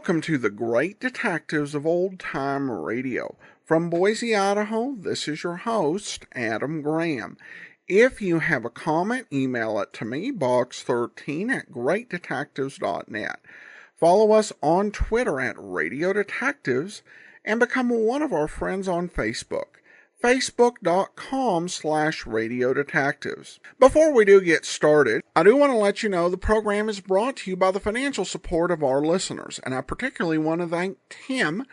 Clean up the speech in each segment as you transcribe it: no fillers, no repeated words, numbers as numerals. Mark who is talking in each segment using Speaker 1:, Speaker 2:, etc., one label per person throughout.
Speaker 1: welcome to the Great Detectives of Old Time Radio. From Boise, Idaho, this is your host, Adam Graham. If you have a comment, email it to me, box13@greatdetectives.net. Follow us on Twitter @Radio Detectives and become one of our friends on Facebook. Facebook.com/Radio Detectives. Before we do get started, I do want to let you know the program is brought to you by the financial support of our listeners, and I particularly want to thank Tim,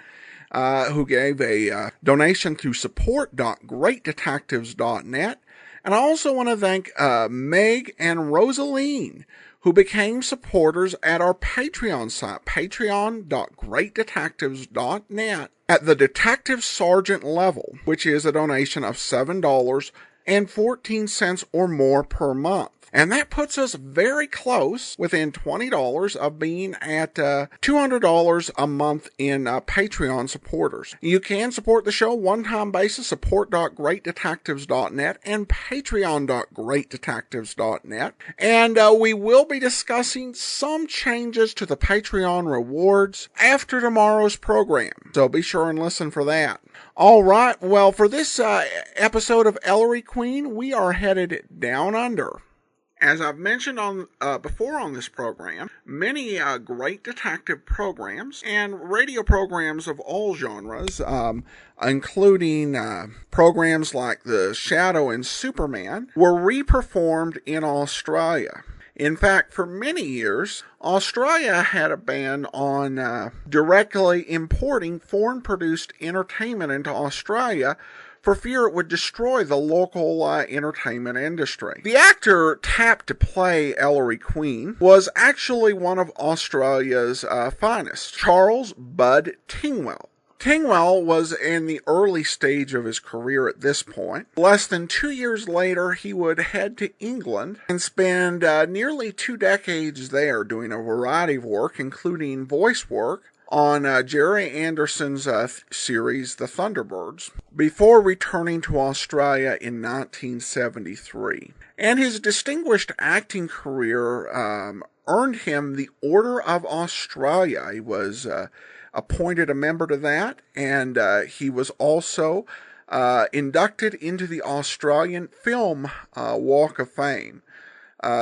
Speaker 1: who gave a donation through support.greatdetectives.net, and I also want to thank Meg and Rosaline, who became supporters at our Patreon site, patreon.greatdetectives.net, at the Detective Sergeant level, which is a donation of $7.14 or more per month. And that puts us very close, within $20 of being at $200 a month in Patreon supporters. You can support the show one-time basis, support.greatdetectives.net and patreon.greatdetectives.net. And we will be discussing some changes to the Patreon rewards after tomorrow's program, so be sure and listen for that. All right, well, for this episode of Ellery Queen, we are headed down under. As I've mentioned before on this program, many great detective programs and radio programs of all genres, including programs like The Shadow and Superman, were reperformed in Australia. In fact, for many years, Australia had a ban on directly importing foreign-produced entertainment into Australia for fear it would destroy the local entertainment industry. The actor tapped to play Ellery Queen was actually one of Australia's finest, Charles Bud Tingwell. Tingwell was in the early stage of his career at this point. Less than 2 years later, he would head to England and spend nearly 2 decades there doing a variety of work, including voice work, on Jerry Anderson's series, The Thunderbirds, before returning to Australia in 1973. And his distinguished acting career earned him the Order of Australia. He was appointed a member to that, and he was also inducted into the Australian Film Walk of Fame.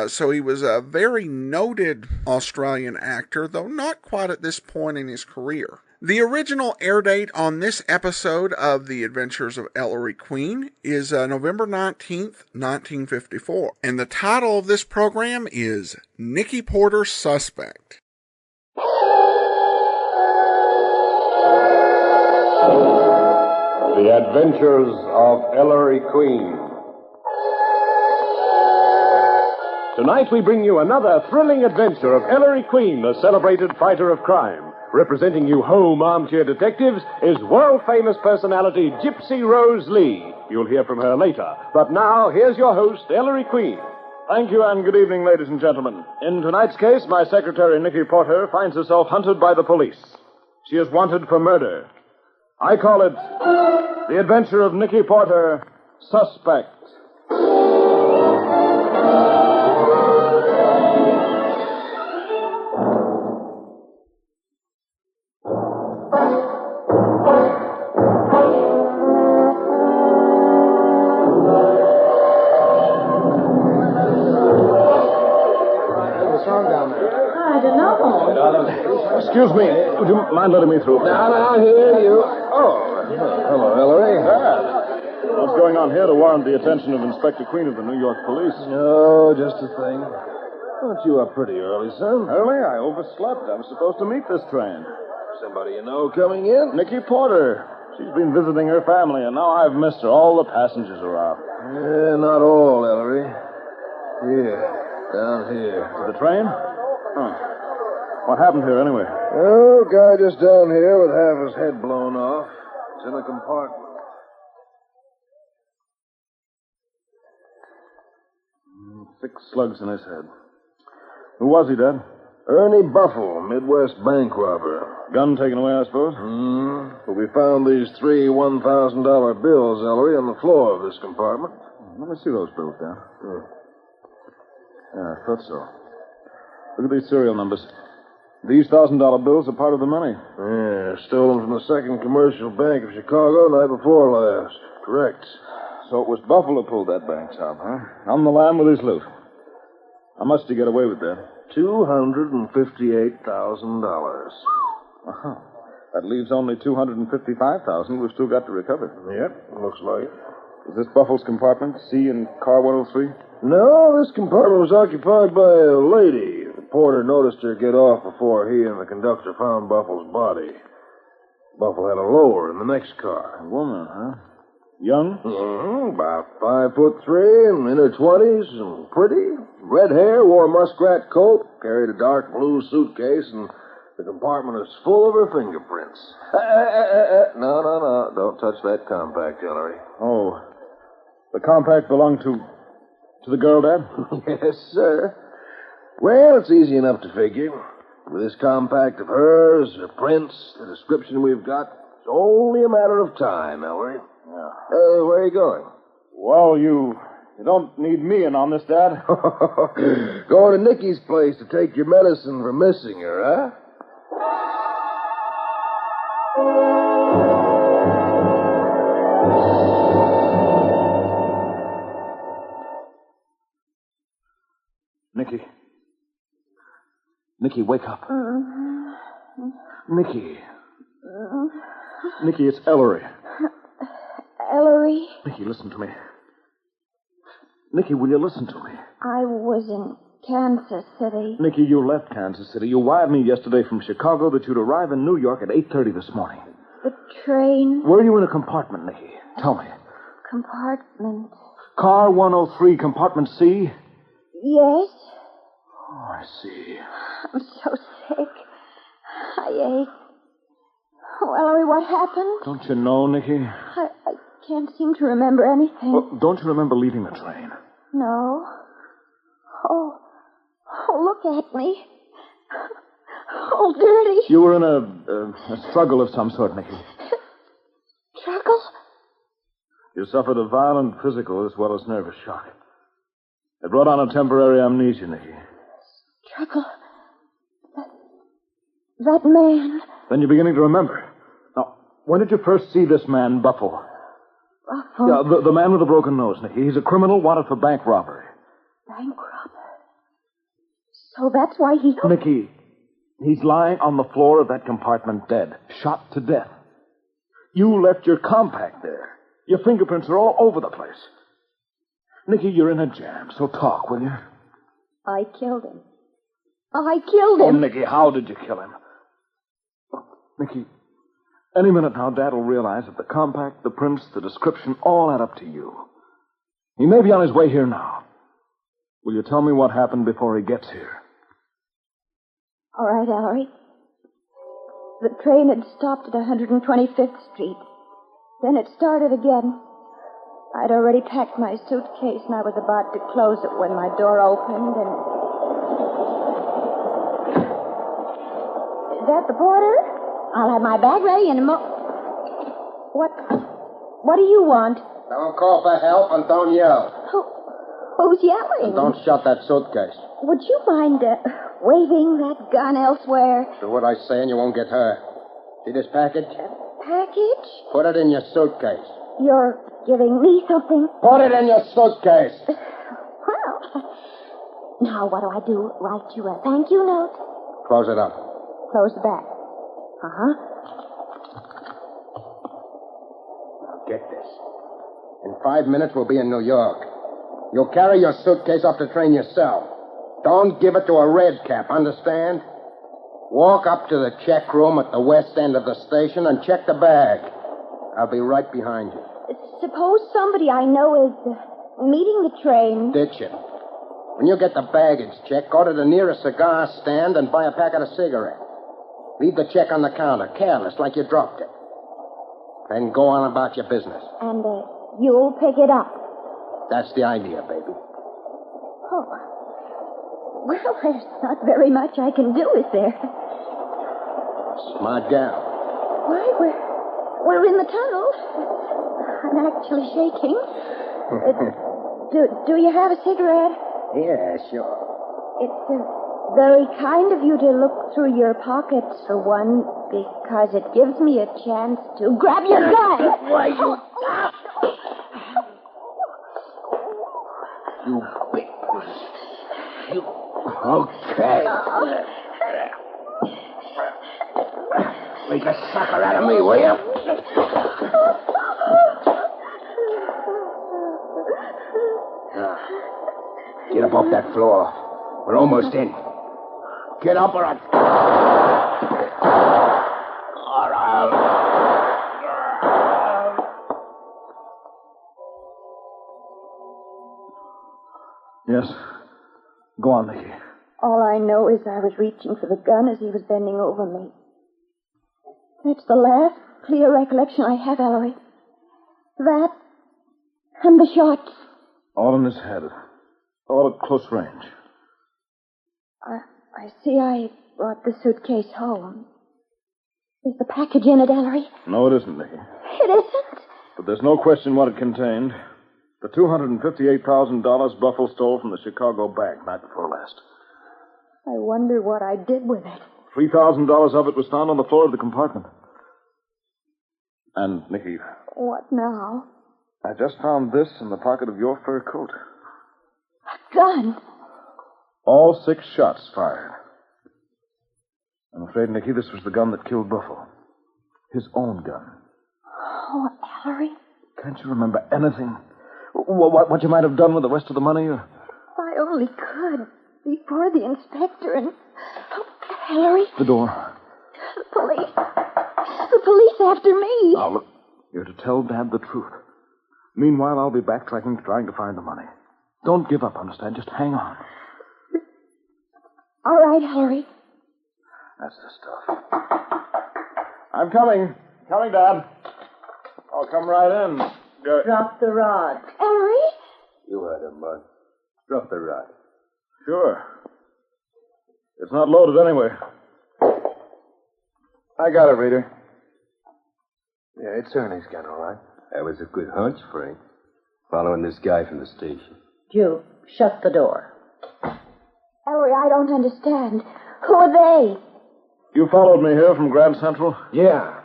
Speaker 1: So he was a very noted Australian actor, though not quite at this point in his career. The original air date on this episode of The Adventures of Ellery Queen is November 19th, 1954. And the title of this program is Nikki Porter's Suspect.
Speaker 2: The Adventures of Ellery Queen. Tonight we bring you another thrilling adventure of Ellery Queen, the celebrated fighter of crime. Representing you home armchair detectives is world-famous personality Gypsy Rose Lee. You'll hear from her later. But now, here's your host, Ellery Queen.
Speaker 3: Thank you, and good evening, ladies and gentlemen. In tonight's case, my secretary, Nikki Porter, finds herself hunted by the police. She is wanted for murder. I call it The Adventure of Nikki Porter, Suspect.
Speaker 2: Excuse me. Would you mind letting me through?
Speaker 4: Now, here you... Oh, hello, Ellery.
Speaker 3: What's going on here to warrant the attention of Inspector Queen of the New York Police?
Speaker 4: Oh, just a thing. Thought you up pretty early, son.
Speaker 3: Early? I overslept. I was supposed to meet this train.
Speaker 4: Somebody you know coming in?
Speaker 3: Nikki Porter. She's been visiting her family, and now I've missed her. All the passengers are out.
Speaker 4: Not all, Ellery. Here, down here.
Speaker 3: To the train? Huh. What happened here, anyway?
Speaker 4: Oh, guy just down here with half his head blown off. It's in a compartment.
Speaker 3: Six slugs in his head. Who was he, Dad?
Speaker 4: Ernie Buffle, Midwest bank robber.
Speaker 3: Gun taken away, I suppose?
Speaker 4: But we found these 3 $1,000 bills, Ellery, on the floor of this compartment.
Speaker 3: Let me see those bills, Dad.
Speaker 4: Sure.
Speaker 3: Yeah, I thought so. Look at these serial numbers. These $1,000 bills are part of the money.
Speaker 4: Yeah, stolen from the Second Commercial Bank of Chicago night before last. Correct.
Speaker 3: So it was Buffalo pulled that bank job, huh? On the lam with his loot. How much did he get away with that?
Speaker 4: $258,000.
Speaker 3: Uh-huh. That leaves only $255,000 we've still got to recover.
Speaker 4: Yep, looks like it.
Speaker 3: Is this Buffalo's compartment, C in car 103?
Speaker 4: No, this compartment was occupied by a lady. The porter noticed her get off before he and the conductor found Buffalo's body. Buffalo had a lower in the next car.
Speaker 3: A woman, huh? Young?
Speaker 4: About 5'3" and in her 20s, and pretty. Red hair, wore a muskrat coat, carried a dark blue suitcase, and the compartment is full of her fingerprints. No. Don't touch that compact, Ellery.
Speaker 3: Oh. The compact belonged to the girl, Dad?
Speaker 4: Yes, sir. Well, it's easy enough to figure. With this compact of hers, her prints, the description we've got, it's only a matter of time, Ellery.
Speaker 3: Yeah.
Speaker 4: Where are you going?
Speaker 3: Well, you don't need me in on this, Dad.
Speaker 4: Going to Nikki's place to take your medicine for missing her, huh?
Speaker 3: Nikki, wake up. Nikki. Nikki, it's Ellery.
Speaker 5: Ellery?
Speaker 3: Nikki, listen to me. Nikki, will you listen to me?
Speaker 5: I was in Kansas City.
Speaker 3: Nikki, you left Kansas City. You wired me yesterday from Chicago that you'd arrive in New York at 8:30 this morning.
Speaker 5: The train?
Speaker 3: Were you in a compartment, Nikki? Tell me.
Speaker 5: Compartment?
Speaker 3: Car 103, compartment C?
Speaker 5: Yes.
Speaker 3: Oh, I see.
Speaker 5: I'm so sick. I ate. Oh, Ellery, what happened?
Speaker 3: Don't you know, Nikki?
Speaker 5: I can't seem to remember anything.
Speaker 3: Well, don't you remember leaving the train?
Speaker 5: No. Oh, look at me. All dirty.
Speaker 3: You were in a struggle of some sort, Nikki.
Speaker 5: Struggle?
Speaker 3: You suffered a violent physical as well as nervous shock. It brought on a temporary amnesia, Nikki.
Speaker 5: Struggle? That man.
Speaker 3: Then you're beginning to remember. Now, when did you first see this man, Buffalo?
Speaker 5: Buffalo?
Speaker 3: Yeah, the man with the broken nose, Nikki. He's a criminal wanted for bank robbery.
Speaker 5: Bank robber? So that's why he...
Speaker 3: Nikki, he's lying on the floor of that compartment dead, shot to death. You left your compact there. Your fingerprints are all over the place. Nikki, you're in a jam, so talk, will you?
Speaker 5: I killed him. I killed him.
Speaker 3: Oh, Nikki, how did you kill him? Oh, Nikki, any minute now, Dad will realize that the compact, the prints, the description all add up to you. He may be on his way here now. Will you tell me what happened before he gets here?
Speaker 5: All right, Ellery. The train had stopped at 125th Street. Then it started again. I'd already packed my suitcase, and I was about to close it when my door opened, and... Is that the porter? I'll have my bag ready in a What do you want?
Speaker 6: Don't call for help and don't yell.
Speaker 5: Who's yelling?
Speaker 6: And don't shut that suitcase.
Speaker 5: Would you mind waving that gun elsewhere?
Speaker 6: Do what I say and you won't get hurt. See this package?
Speaker 5: Package?
Speaker 6: Put it in your suitcase.
Speaker 5: You're giving me something?
Speaker 6: Put it in your suitcase.
Speaker 5: Well, now what do I do? Write you a thank you note?
Speaker 6: Close it up.
Speaker 5: Close the back. Uh-huh.
Speaker 6: Now get this. In 5 minutes, we'll be in New York. You'll carry your suitcase off the train yourself. Don't give it to a red cap, understand? Walk up to the check room at the west end of the station and check the bag. I'll be right behind you.
Speaker 5: Suppose somebody I know is meeting the train.
Speaker 6: Ditch it. When you get the baggage check, go to the nearest cigar stand and buy a packet of cigarettes. Leave the check on the counter, careless, like you dropped it. Then go on about your business.
Speaker 5: And you'll pick it up.
Speaker 6: That's the idea, baby.
Speaker 5: Oh. Well, there's not very much I can do, is there?
Speaker 6: Smart gal.
Speaker 5: Why, we're in the tunnel. I'm actually shaking. Do you have a cigarette?
Speaker 6: Yeah, sure.
Speaker 5: It's Very kind of you to look through your pockets for one, because it gives me a chance to grab your gun.
Speaker 6: Why, you... You big... You... Okay. Make a sucker out of me, will you? Now, get up off that floor. We're almost in. Get up or I...
Speaker 3: Yes. Go on, Nikki.
Speaker 5: All I know is I was reaching for the gun as he was bending over me. That's the last clear recollection I have, Ellery. That and the shots.
Speaker 3: All in his head. All at close range.
Speaker 5: I see I brought the suitcase home. Is the package in it, Ellery?
Speaker 3: No, it isn't, Nikki.
Speaker 5: It isn't?
Speaker 3: But there's no question what it contained. The $258,000 Buffalo stole from the Chicago bank night before last.
Speaker 5: I wonder what I did with it.
Speaker 3: $3,000 of it was found on the floor of the compartment. And, Nikki,
Speaker 5: What now?
Speaker 3: I just found this in the pocket of your fur coat.
Speaker 5: A gun.
Speaker 3: All 6 shots fired. I'm afraid, Nikki, this was the gun that killed Buffalo. His own gun.
Speaker 5: Oh, Ellery.
Speaker 3: Can't you remember anything? What you might have done with the rest of the money? Or...
Speaker 5: I only could before the inspector and... Oh, Ellery.
Speaker 3: The door.
Speaker 5: The police. The police after me.
Speaker 3: Now, look, you're to tell Dad the truth. Meanwhile, I'll be backtracking, trying to find the money. Don't give up, understand? Just hang on.
Speaker 5: All right, Ellery.
Speaker 3: That's the stuff. I'm coming. Coming, Dad. I'll come right in.
Speaker 7: Drop the rod.
Speaker 5: Ellery?
Speaker 4: You heard him, Bud. Drop the rod.
Speaker 3: Sure. It's not loaded anyway. I got it, Reader.
Speaker 4: Yeah, it's Ernie's gun, all right. That was a good hunch, Frank. Following this guy from the station.
Speaker 7: Jupe, shut the door.
Speaker 5: Ellery, I don't understand. Who are they?
Speaker 3: You followed me here from Grand Central?
Speaker 6: Yeah.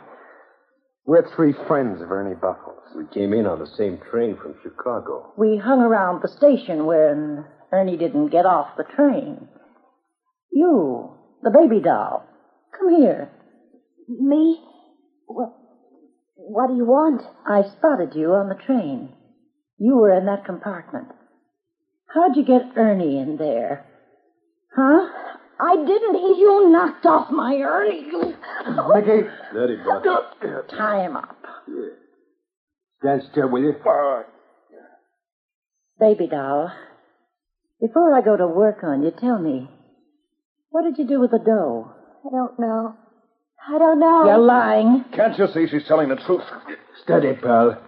Speaker 6: We're 3 friends of Ernie Buffalo's.
Speaker 4: We came in on the same train from Chicago.
Speaker 7: We hung around the station when Ernie didn't get off the train. You, the baby doll. Come here.
Speaker 5: Me? What do you want?
Speaker 7: I spotted you on the train. You were in that compartment. How'd you get Ernie in there? Huh?
Speaker 5: I didn't. You knocked off my Ernie.
Speaker 6: Mickey.
Speaker 4: Steady, Bud.
Speaker 7: Tie him up.
Speaker 4: Yeah. Stand still, will you?
Speaker 7: Baby doll, before I go to work on you, tell me, what did you do with the dough?
Speaker 5: I don't know. I don't know.
Speaker 7: You're lying.
Speaker 3: Can't you see she's telling the truth?
Speaker 4: Steady, pal.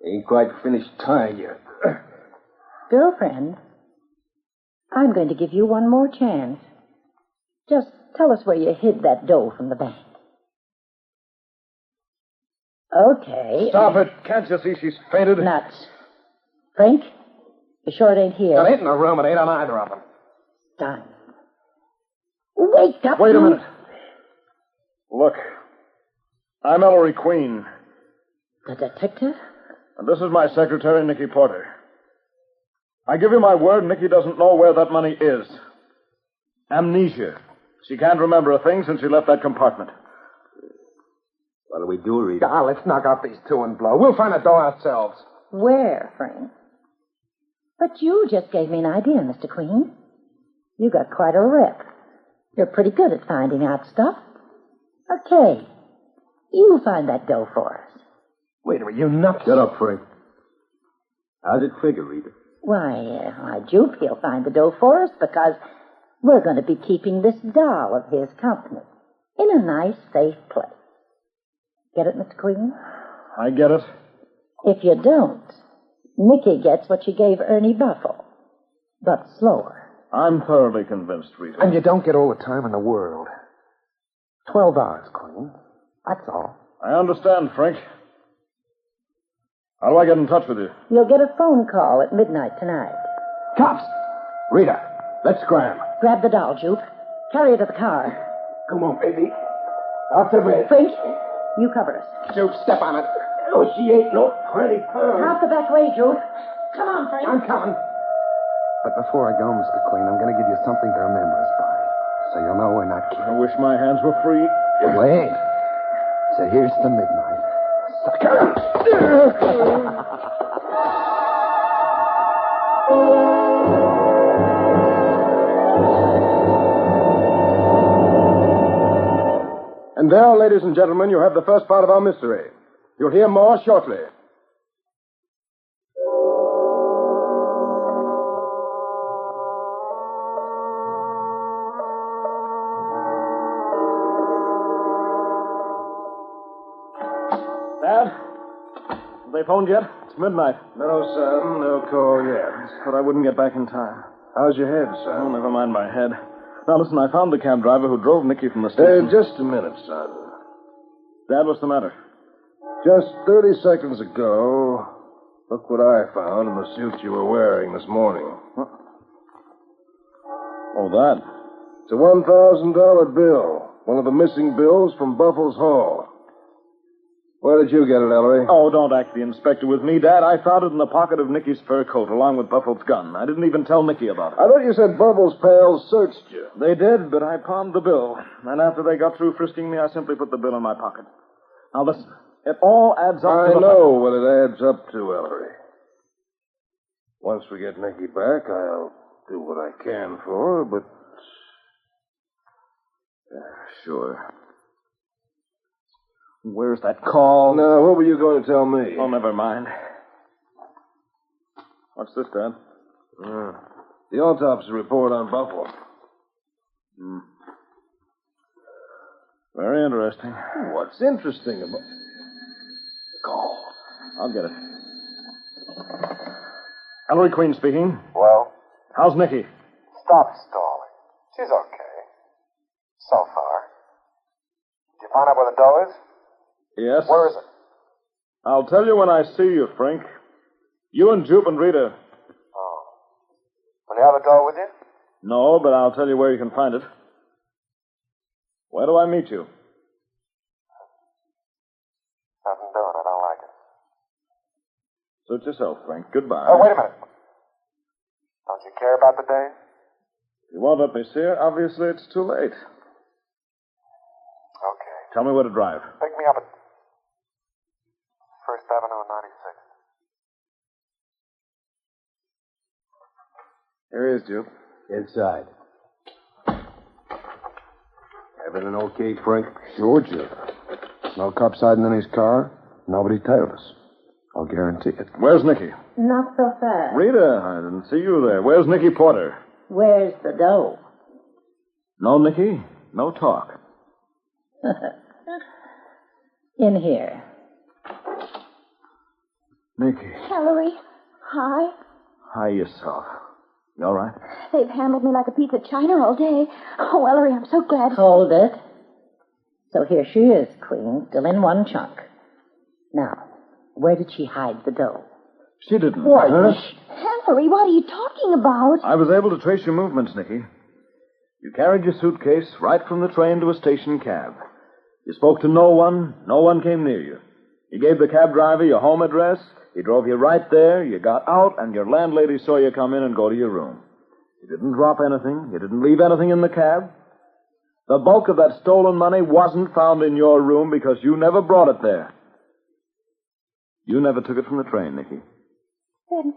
Speaker 4: Ain't quite finished tying you.
Speaker 7: Girlfriend, I'm going to give you one more chance. Just tell us where you hid that dough from the bank. Okay.
Speaker 3: Stop it. Can't you see she's fainted?
Speaker 7: Nuts. Frank, you sure it ain't here?
Speaker 6: It ain't in the room. It ain't on either of them.
Speaker 7: Done. Wake up.
Speaker 3: Wait a minute. Look, I'm Ellery Queen,
Speaker 7: The detective?
Speaker 3: and this is my secretary, Nikki Porter. I give you my word, Nikki doesn't know where that money is. Amnesia. She can't remember a thing since she left that compartment.
Speaker 4: What do we do, Rita?
Speaker 6: Ah, let's knock out these 2 and blow. We'll find a door ourselves.
Speaker 7: Where, Frank? But you just gave me an idea, Mr. Queen. You got quite a rep. You're pretty good at finding out stuff. Okay. You find that dough for us.
Speaker 6: Wait a minute, you nuts.
Speaker 4: Shut up, Frank. How's it figure, Rita?
Speaker 7: Why, Jupe, he'll find the dough for us because we're going to be keeping this doll of his company in a nice, safe place. Get it, Mr. Queen?
Speaker 3: I get it.
Speaker 7: If you don't, Nikki gets what she gave Ernie Buffalo, but slower.
Speaker 3: I'm thoroughly convinced, Rita.
Speaker 6: And you don't get all the time in the world. 12 hours, Queen. That's all.
Speaker 3: I understand, Frank. How do I get in touch with you?
Speaker 7: You'll get a phone call at midnight tonight.
Speaker 6: Cops! Rita, let's scram.
Speaker 7: Grab the doll, Jupe. Carry her to the car.
Speaker 6: Come on, baby. Out the bed.
Speaker 7: Frank, you cover us.
Speaker 6: Jupe, step on it. Oh, she ain't no pretty pearl.
Speaker 7: Out the back way, Joe. Come on, Frank.
Speaker 6: I'm coming. But before I go, Mr. Queen, I'm going to give you something to remember us by. So you'll know we're not kidding.
Speaker 3: I wish my hands were free.
Speaker 6: Wait. So here's to midnight. Sucker! And there, ladies and gentlemen, you have the first part of our mystery. You'll hear more shortly.
Speaker 3: Dad? Have they phoned yet? It's midnight.
Speaker 4: No, son, no call yet.
Speaker 3: Thought I wouldn't get back in time.
Speaker 4: How's your head,
Speaker 3: Oh,
Speaker 4: son?
Speaker 3: never mind my head. Now, listen, I found the cab driver who drove Nikki from the station.
Speaker 4: Just a minute, son.
Speaker 3: Dad, what's the matter?
Speaker 4: Just 30 seconds ago, look what I found in the suit you were wearing this morning.
Speaker 3: Oh, that.
Speaker 4: It's a $1,000 bill. One of the missing bills from Buffalo's Hall. Where did you get it, Ellery?
Speaker 3: Oh, don't act the inspector with me, Dad. I found it in the pocket of Nikki's fur coat, along with Buffalo's gun. I didn't even tell Nikki about it.
Speaker 4: I thought you said Buffalo's pals searched you.
Speaker 3: They did, but I pawned the bill. And after they got through frisking me, I simply put the bill in my pocket. Now, listen. It all adds up
Speaker 4: I
Speaker 3: to the...
Speaker 4: know what it adds up to, Ellery. Once we get Nikki back, I'll do what I can for her, but...
Speaker 3: Sure. Where's that call?
Speaker 4: Now, what were you going to tell me?
Speaker 3: Oh, never mind. What's this, Dad?
Speaker 4: The autopsy report on Buffalo.
Speaker 3: Very interesting.
Speaker 4: What's interesting about...
Speaker 3: Call. I'll get it. Ellery Queen speaking.
Speaker 8: Well,
Speaker 3: How's Nikki?
Speaker 8: stop stalling. She's okay. So far. Did you find out where the dough is?
Speaker 3: Yes?
Speaker 8: Where is it?
Speaker 3: I'll tell you when I see you, Frank. You and Jupe and Rita.
Speaker 8: Oh. Will you have the dough with you?
Speaker 3: No, but I'll tell you where you can find it. Where do I meet you?
Speaker 8: Nothing doing. I don't like it.
Speaker 3: Suit yourself, Frank. Goodbye.
Speaker 8: Oh, wait a minute. Don't you care about the day?
Speaker 3: You won't let me see her? Obviously, it's too late.
Speaker 8: Okay.
Speaker 3: Tell me where to drive.
Speaker 8: Pick me up at First Avenue and 96th.
Speaker 4: Here he is, Jupe.
Speaker 6: Inside.
Speaker 4: Everything okay, Frank?
Speaker 6: Sure, Jupe. No cops hiding in his car. Nobody tailed us. I'll guarantee it.
Speaker 3: Where's Nikki?
Speaker 7: Not so fast.
Speaker 3: Rita, I didn't see you there. Where's Nikki Porter?
Speaker 7: Where's the dough?
Speaker 3: No, Nikki. No talk.
Speaker 7: In here.
Speaker 3: Nikki.
Speaker 5: Ellery, hi.
Speaker 3: Hi yourself. You all right?
Speaker 5: They've handled me like a piece of china all day. Oh, Ellery, I'm so glad.
Speaker 7: Hold it. So here she is, Queen, still in one chunk. Now, where did she hide the dough?
Speaker 3: She didn't.
Speaker 7: What?
Speaker 5: Ellery, what are you talking about?
Speaker 3: I was able to trace your movements, Nikki. You carried your suitcase right from the train to a station cab. You spoke to no one. No one came near you. You gave the cab driver your home address. He drove you right there. You got out, and your landlady saw you come in and go to your room. You didn't drop anything. You didn't leave anything in the cab. The bulk of that stolen money wasn't found in your room because you never brought it there. You never took it from the train, Nikki.
Speaker 5: Then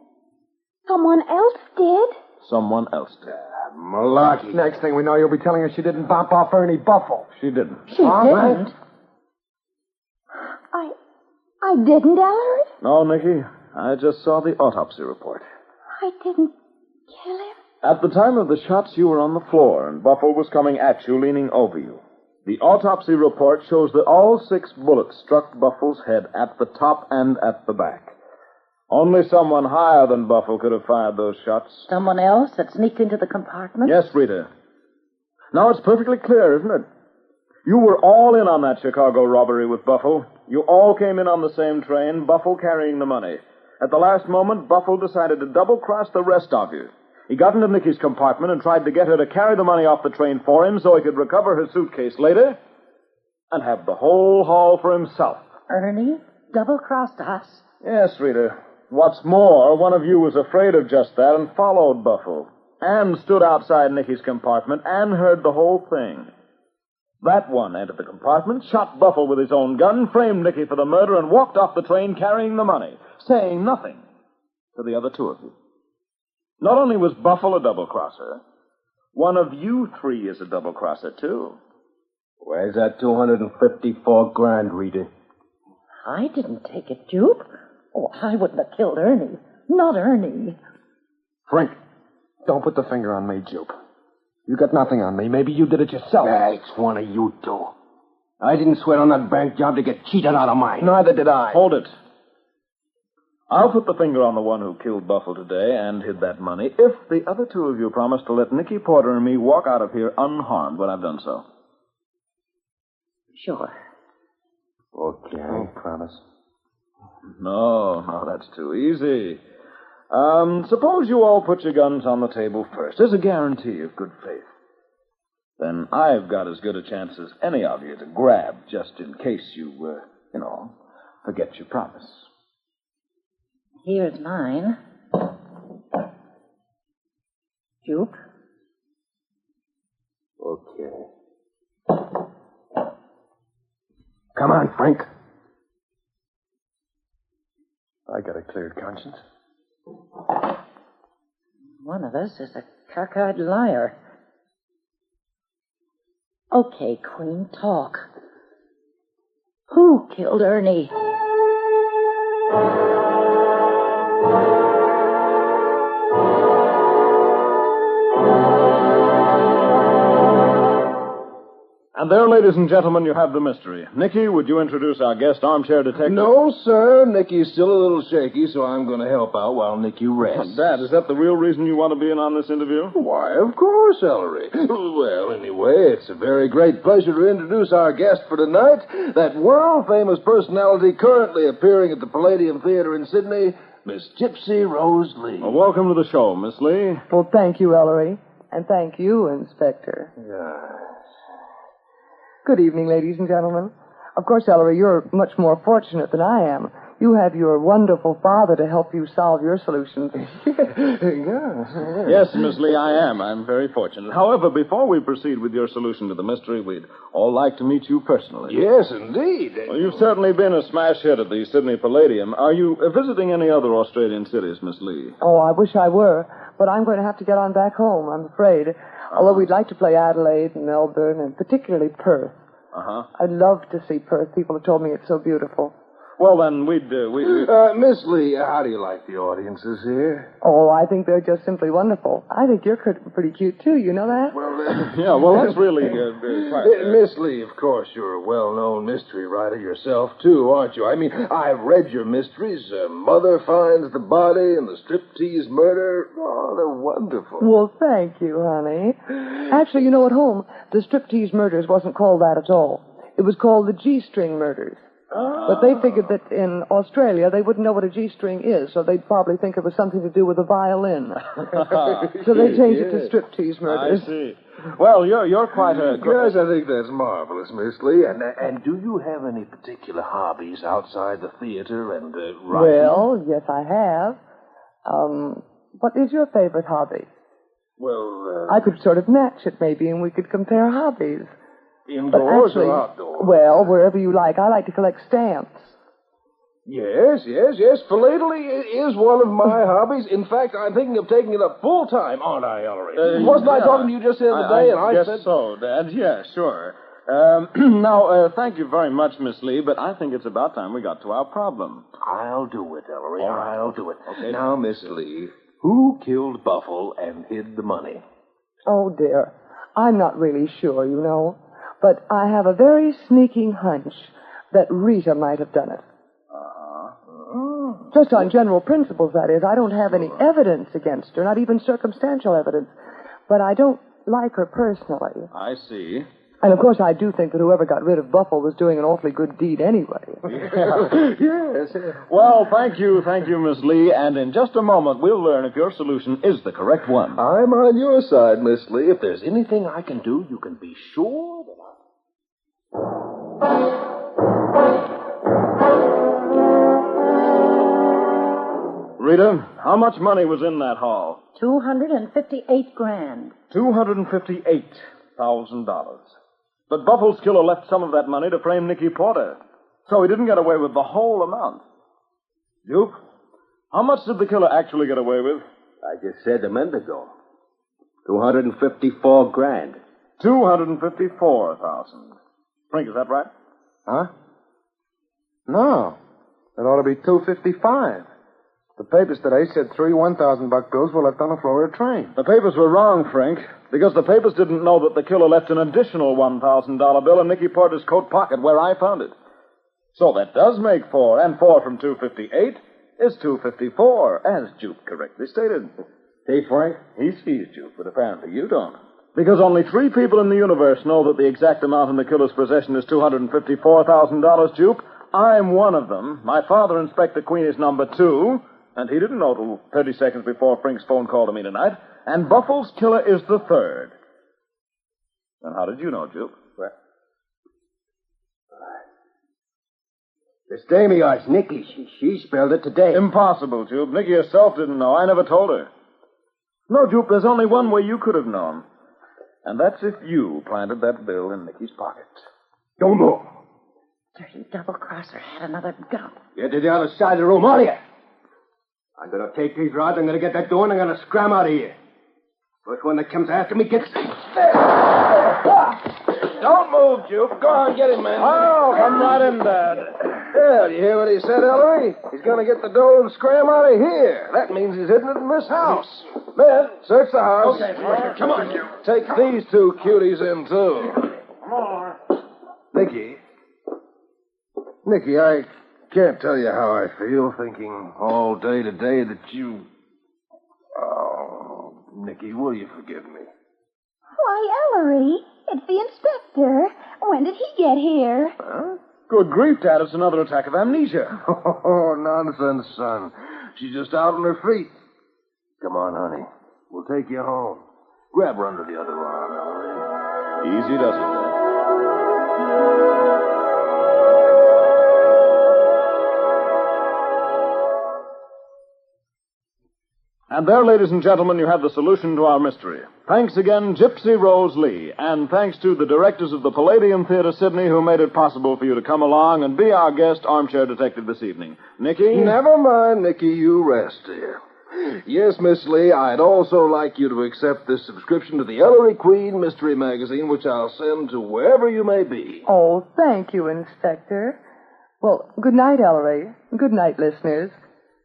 Speaker 5: someone else did?
Speaker 3: Someone else did.
Speaker 4: Malarkey.
Speaker 6: Next thing we know, you'll be telling us she didn't bump off Ernie Buffalo.
Speaker 3: She didn't.
Speaker 7: She didn't.
Speaker 5: I didn't, Ellery.
Speaker 3: No, Nikki. I just saw the autopsy report.
Speaker 5: I didn't kill him.
Speaker 3: At the time of the shots, you were on the floor, and Buffalo was coming at you, leaning over you. The autopsy report shows that all 6 bullets struck Buffalo's head at the top and at the back. Only someone higher than Buffalo could have fired those shots.
Speaker 7: Someone else that sneaked into the compartment?
Speaker 3: Yes, Rita. Now it's perfectly clear, isn't it? You were all in on that Chicago robbery with Buffalo. You all came in on the same train, Buffalo carrying the money. At the last moment, Buffalo decided to double-cross the rest of you. He got into Nikki's compartment and tried to get her to carry the money off the train for him so he could recover her suitcase later and have the whole haul for himself.
Speaker 7: Ernie double-crossed us.
Speaker 3: Yes, Rita. What's more, one of you was afraid of just that and followed Buffalo and stood outside Nikki's compartment and heard the whole thing. That one entered the compartment, shot Buffalo with his own gun, framed Nikki for the murder, and walked off the train carrying the money, saying nothing to the other two of you. Not only was Buffalo a double-crosser, one of you three is a double-crosser, too.
Speaker 6: Where's that 254 grand, Rita?
Speaker 7: I didn't take it, Jupe. Oh, I wouldn't have killed Ernie. Not Ernie.
Speaker 6: Frank, don't put the finger on me, Jupe. You got nothing on me. Maybe you did it yourself.
Speaker 4: It's one of you two. I didn't sweat on that bank job to get cheated out of mine.
Speaker 6: Neither did I.
Speaker 3: Hold it. I'll put the finger on the one who killed Buffalo today and hid that money if the other two of you promise to let Nicky Porter and me walk out of here unharmed when I've done so.
Speaker 7: Sure.
Speaker 6: Okay. Promise.
Speaker 3: No, that's too easy. Suppose you all put your guns on the table first, as a guarantee of good faith. Then I've got as good a chance as any of you to grab, just in case you, forget your promise.
Speaker 7: Here's mine. Jupe?
Speaker 6: Okay. Come on, Frank. I got a cleared conscience.
Speaker 7: One of us is a cockeyed liar. Okay, Queen, talk. Who killed Ernie?
Speaker 3: And there, ladies and gentlemen, you have the mystery. Nikki, would you introduce our guest armchair detective?
Speaker 4: No, sir. Nikki's still a little shaky, so I'm going to help out while Nikki rests.
Speaker 3: Dad, is that the real reason you want to be in on this interview?
Speaker 4: Why, of course, Ellery. Well, anyway, it's a very great pleasure to introduce our guest for tonight, that world-famous personality currently appearing at the Palladium Theater in Sydney, Miss Gypsy Rose Lee.
Speaker 3: Well, welcome to the show, Miss Lee.
Speaker 9: Well, thank you, Ellery. And thank you, Inspector.
Speaker 4: Yeah.
Speaker 9: Good evening, ladies and gentlemen. Of course, Ellery, you're much more fortunate than I am. You have your wonderful father to help you solve your solutions.
Speaker 3: Yes, Miss Lee, I am. I'm very fortunate. However, before we proceed with your solution to the mystery, we'd all like to meet you personally.
Speaker 4: Yes, indeed.
Speaker 3: Well, you've certainly been a smash hit at the Sydney Palladium. Are you visiting any other Australian cities, Miss Lee?
Speaker 9: Oh, I wish I were, but I'm going to have to get on back home, I'm afraid. Although we'd like to play Adelaide and Melbourne and particularly Perth.
Speaker 3: Uh-huh.
Speaker 9: I'd love to see Perth. People have told me it's so beautiful.
Speaker 3: Well, then, we'd...
Speaker 4: Miss Lee, how do you like the audiences here?
Speaker 9: Oh, I think they're just simply wonderful. I think you're pretty cute, too. You know that?
Speaker 3: Well, that's really...
Speaker 4: Miss Lee, of course, you're a well-known mystery writer yourself, too, aren't you? I mean, I've read your mysteries. Mother Finds the Body and the Striptease Murder. Oh, they're wonderful.
Speaker 9: Well, thank you, honey. Actually, you know, at home, the Striptease Murders wasn't called that at all. It was called the G-String Murders. But they figured that in Australia they wouldn't know what a G-string is, so they'd probably think it was something to do with a violin. So they changed it to Striptease Murders.
Speaker 3: I see. Well, you're quite a...
Speaker 4: Yes, I think that's marvelous, Miss Lee. And do you have any particular hobbies outside the theater and writing?
Speaker 9: Well, yes, I have. What is your favorite hobby?
Speaker 4: Well,
Speaker 9: I could sort of match it, maybe, and we could compare hobbies.
Speaker 4: Indoors or outdoors?
Speaker 9: Well, wherever you like. I like to collect stamps.
Speaker 4: Yes. Philately is one of my hobbies. In fact, I'm thinking of taking it up full time, aren't I, Ellery? Wasn't I talking to you just the other day?
Speaker 3: I guess so, Dad. Yeah, sure. Now, thank you very much, Miss Lee, but I think it's about time we got to our problem.
Speaker 4: I'll do it, Ellery.
Speaker 3: All right.
Speaker 4: I'll do it.
Speaker 3: Okay.
Speaker 4: Now, Miss Lee, who killed Buffalo and hid the money?
Speaker 9: Oh, dear. I'm not really sure, you know. But I have a very sneaking hunch that Rita might have done it. Just on general principles, that is. I don't have any evidence against her, not even circumstantial evidence. But I don't like her personally.
Speaker 3: I see.
Speaker 9: And, of course, I do think that whoever got rid of Buffle was doing an awfully good deed anyway.
Speaker 3: Yes. Well, thank you, Miss Lee. And in just a moment, we'll learn if your solution is the correct one.
Speaker 4: I'm on your side, Miss Lee. If there's anything I can do, you can be sure that
Speaker 3: Rita, how much money was in that haul?
Speaker 7: $258,000.
Speaker 3: $258,000. But Buffle's killer left some of that money to frame Nikki Porter, so he didn't get away with the whole amount. Duke, how much did the killer actually get away with?
Speaker 10: I just said a minute ago. $254,000.
Speaker 3: $254,000. Frank, is that right?
Speaker 6: Huh? No. It ought to be $255. The papers today said 3 $1,000 bills were left on the floor of the train.
Speaker 3: The papers were wrong, Frank, because the papers didn't know that the killer left an additional $1,000 bill in Nikki Porter's coat pocket where I found it. So that does make 4, and 4 from 258 is 254, as Jupe correctly stated.
Speaker 10: See, Frank?
Speaker 3: He sees Jupe, but apparently you don't. Because only 3 people in the universe know that the exact amount in the killer's possession is $254,000, Jupe. I'm one of them. My father, Inspector Queen, is number 2, and he didn't know till 30 seconds before Frank's phone call to me tonight. And Buffle's killer is the 3rd. And how did you know, Jupe?
Speaker 10: Well, this dame of yours, Nikki, she spelled it today.
Speaker 3: Impossible, Jupe. Nikki herself didn't know. I never told her. No, Jupe, there's only one way you could have known. And that's if you planted that bill in Nikki's pocket.
Speaker 10: Don't move.
Speaker 7: Dirty double-crosser had another gun.
Speaker 10: Get to the other side of the room, all of you. I'm going to take these rods, I'm going to get that door, and I'm going to scram out of here. First one that comes after me gets...
Speaker 4: Don't move, Jupe. Go on, get him, man.
Speaker 3: Oh, come right in, Dad.
Speaker 4: Yeah, do you hear what he said, Ellery? He's going to get the dough and scram out of here. That means he's hidden it in this house. Men, search the house.
Speaker 10: Okay, come on, you.
Speaker 4: Take these 2 cuties in, too.
Speaker 3: Come on.
Speaker 4: Nikki, I can't tell you how I feel thinking all day today that you... Oh, Nikki, will you forgive me?
Speaker 5: Why, Ellery, it's the inspector. When did he get here?
Speaker 4: Huh?
Speaker 3: Good grief, Dad, it's another attack of amnesia.
Speaker 4: Oh, nonsense, son. She's just out on her feet. Come on, honey. We'll take you home. Grab her under the other arm, Ellery.
Speaker 3: Easy does it, Dad. And there, ladies and gentlemen, you have the solution to our mystery. Thanks again, Gypsy Rose Lee, and thanks to the directors of the Palladium Theater, Sydney, who made it possible for you to come along and be our guest armchair detective this evening. Nikki?
Speaker 4: Never mind, Nikki, you rest here. Yes, Miss Lee, I'd also like you to accept this subscription to the Ellery Queen Mystery Magazine, which I'll send to wherever you may be.
Speaker 9: Oh, thank you, Inspector. Well, good night, Ellery. Good night, listeners.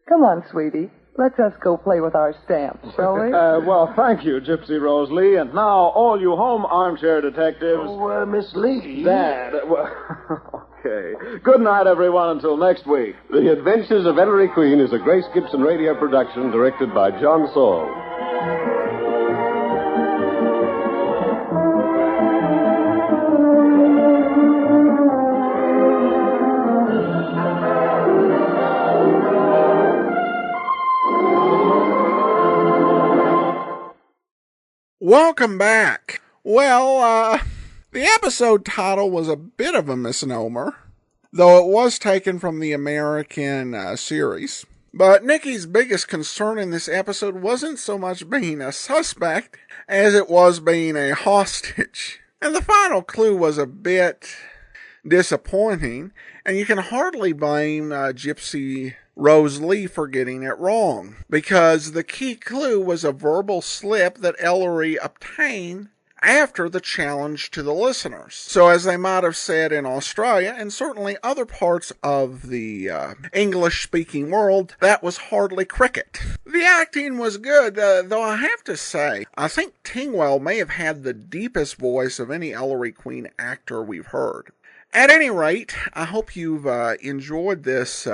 Speaker 9: Come on, sweetie. Let's us go play with our stamps, shall we?
Speaker 3: Well, thank you, Gypsy Rose Lee. And now, all you home armchair detectives...
Speaker 4: Oh, Miss Lee.
Speaker 3: Dad, well, okay. Good night, everyone, until next week.
Speaker 2: The Adventures of Ellery Queen is a Grace Gibson radio production directed by John Saul.
Speaker 1: Welcome back. Well, the episode title was a bit of a misnomer, though it was taken from the American series. But Nikki's biggest concern in this episode wasn't so much being a suspect as it was being a hostage. And the final clue was a bit disappointing, and you can hardly blame Gypsy Rose Lee for getting it wrong, because the key clue was a verbal slip that Ellery obtained after the challenge to the listeners. So as they might have said in Australia, and certainly other parts of the English-speaking world, that was hardly cricket. The acting was good, though I have to say, I think Tingwell may have had the deepest voice of any Ellery Queen actor we've heard. At any rate, I hope you've enjoyed this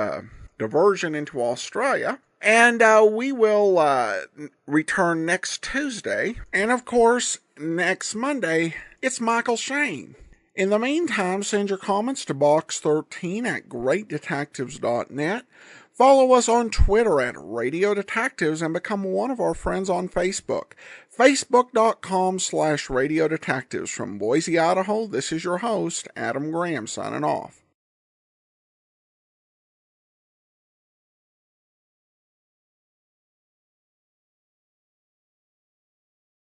Speaker 1: diversion into Australia, and we will return next Tuesday. And of course, next Monday, it's Michael Shane. In the meantime, send your comments to box13 at greatdetectives.net. Follow us on Twitter at Radio Detectives and become one of our friends on Facebook. Facebook.com/Radio Detectives. From Boise, Idaho, this is your host, Adam Graham, signing off.